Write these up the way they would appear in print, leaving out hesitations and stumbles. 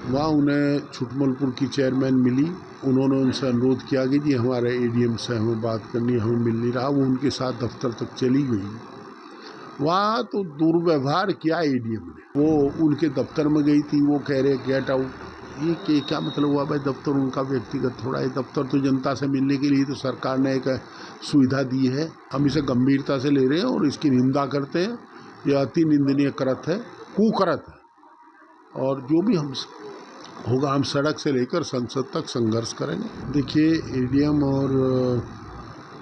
वहाँ उन्हें छुटमलपुर की चेयरमैन मिली। उन्होंने उनसे अनुरोध किया कि जी हमारे एडीएम से हमें बात करनी है, हमें मिल नहीं रहा। वो उनके साथ दफ्तर तक चली गई। वहाँ तो दुर्व्यवहार किया एडीएम ने। वो उनके दफ्तर में गई थी, वो कह रहे गेट आउट। ये क्या मतलब हुआ भाई? दफ्तर उनका व्यक्तिगत थोड़ा है। दफ्तर तो जनता से मिलने के लिए तो सरकार ने एक सुविधा दी है। हम इसे गंभीरता से ले रहे हैं और इसकी निंदा करते हैं। यह अति निंदनीय कृत है, कुकृत है। और जो भी हम होगा, हम सड़क से लेकर संसद तक संघर्ष करेंगे। देखिए, एडीएम और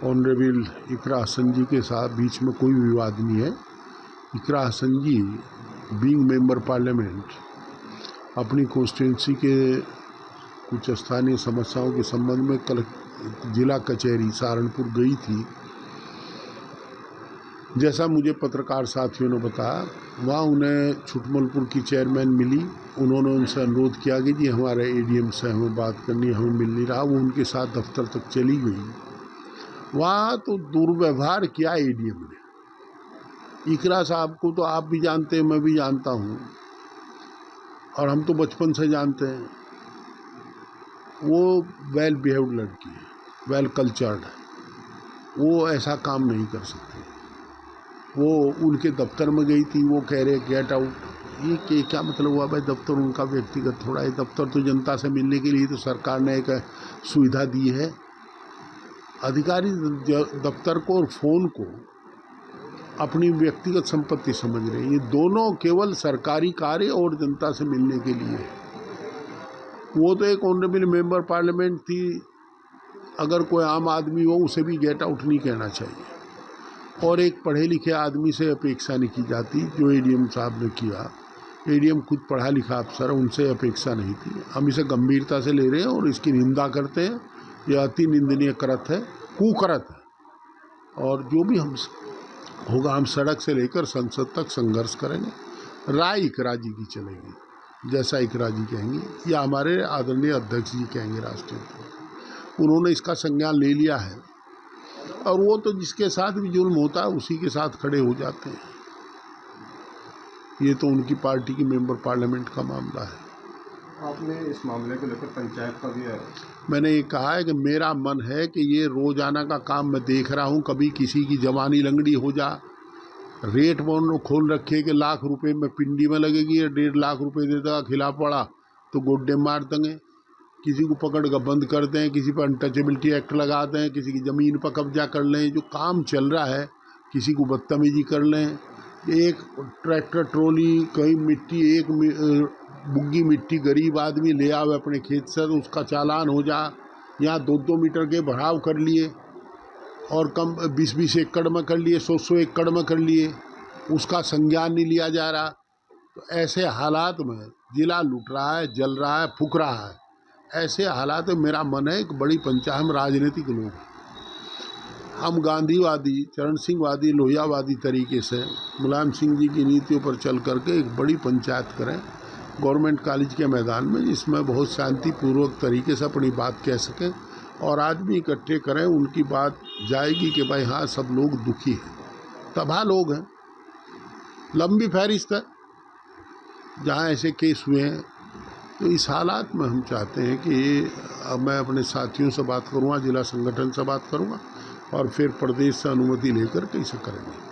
ऑनरेबल इकरा हसन जी के साथ बीच में कोई विवाद नहीं है। इकरा हसन जी बीइंग मेंबर पार्लियामेंट अपनी कॉन्स्टिट्यूंसी के कुछ स्थानीय समस्याओं के संबंध में कल जिला कचहरी सहारनपुर गई थी। जैसा मुझे पत्रकार साथियों ने बताया, वहाँ उन्हें छुटमलपुर की चेयरमैन मिली। उन्होंने उनसे अनुरोध किया कि जी हमारे एडीएम से हमें बात करनी है, हमें मिल नहीं रहा। वो उनके साथ दफ्तर तक चली गई। वहाँ तो दुर्व्यवहार किया एडीएम ने। इकरा साहब को तो आप भी जानते हैं, मैं भी जानता हूँ, और हम तो बचपन से जानते हैं। वो वेल बिहेव्ड लड़की है, वेल कल्चर्ड है। वो ऐसा काम नहीं कर सकती। वो उनके दफ्तर में गई थी, वो कह रहे गेट आउट। ये क्या मतलब हुआ भाई? दफ्तर उनका व्यक्तिगत थोड़ा है। दफ्तर तो जनता से मिलने के लिए तो सरकार ने एक सुविधा दी है। अधिकारी दफ्तर को और फोन को अपनी व्यक्तिगत संपत्ति समझ रहे हैं। ये दोनों केवल सरकारी कार्य और जनता से मिलने के लिए। वो तो एक ऑनरेबल मेंबर पार्लियामेंट थी। अगर कोई आम आदमी हो, उसे भी गेट आउट नहीं कहना चाहिए। और एक पढ़े लिखे आदमी से अपेक्षा नहीं की जाती, जो एडीएम साहब ने किया। एडीएम खुद पढ़ा लिखा अफसर है, उनसे अपेक्षा नहीं थी। हम इसे गंभीरता से ले रहे हैं और इसकी निंदा करते हैं। यह अति निंदनीय कृत है, कुकृत है। और जो भी हम होगा, हम सड़क से लेकर संसद तक संघर्ष करेंगे। राय इकरा जी की चलेगी, जैसा इकरा जी कहेंगे या हमारे आदरणीय अध्यक्ष जी कहेंगे राष्ट्रीय। उन्होंने इसका संज्ञान ले लिया है, और वो तो जिसके साथ भी जुल्म होता है उसी के साथ खड़े हो जाते हैं। ये तो उनकी पार्टी की मेंबर पार्लियामेंट का मामला है। आपने इस मामले को लेकर पंचायत का भी है? मैंने ये कहा है कि मेरा मन है कि ये रोजाना का काम मैं देख रहा हूँ। कभी किसी की जवानी लंगड़ी हो जा, रेट बोर्ड खोल रखे कि लाख रुपए में पिंडी में लगेगी, 1.5 लाख रुपए दे देगा, खिलाफ पड़ा तो गोड्डे मार देंगे। किसी को पकड़ कर बंद कर दें, किसी पर अनटचेबिलिटी एक्ट लगा दें, किसी की ज़मीन पर कब्जा कर लें। जो काम चल रहा है, किसी को बदतमीजी कर लें। एक ट्रैक्टर ट्रॉली, कहीं मिट्टी, एक बुग्गी मिट्टी गरीब आदमी ले आवे अपने खेत से, तो उसका चालान हो जा। यहाँ 2-2 मीटर के बढ़ाव कर लिए, और कम 20-20 एकड़ में कर लिए, 100-100 एकड़ में कर लिए, उसका संज्ञान नहीं लिया जा रहा। तो ऐसे हालात में जिला लूट रहा है, जल रहा है, फूक रहा है। ऐसे हालात में मेरा मन है, एक बड़ी पंचायत, हम राजनीतिक लोग, हम गांधीवादी, चरण सिंहवादी, लोहियावादी तरीके से मुलायम सिंह जी की नीतियों पर चल करके एक बड़ी पंचायत करें गवर्नमेंट कॉलेज के मैदान में, जिसमें बहुत शांतिपूर्वक तरीके से अपनी बात कह सकें और आदमी इकट्ठे करें। उनकी बात जाएगी कि भाई हाँ, सब लोग दुखी हैं, तबाह लोग हैं। लंबी फहरिस्त है जहाँ ऐसे केस हुए हैं। तो इस हालात में हम चाहते हैं कि मैं अपने साथियों से बात करूँगा, जिला संगठन से बात करूँगा, और फिर प्रदेश से अनुमति लेकर कैसे करेंगे।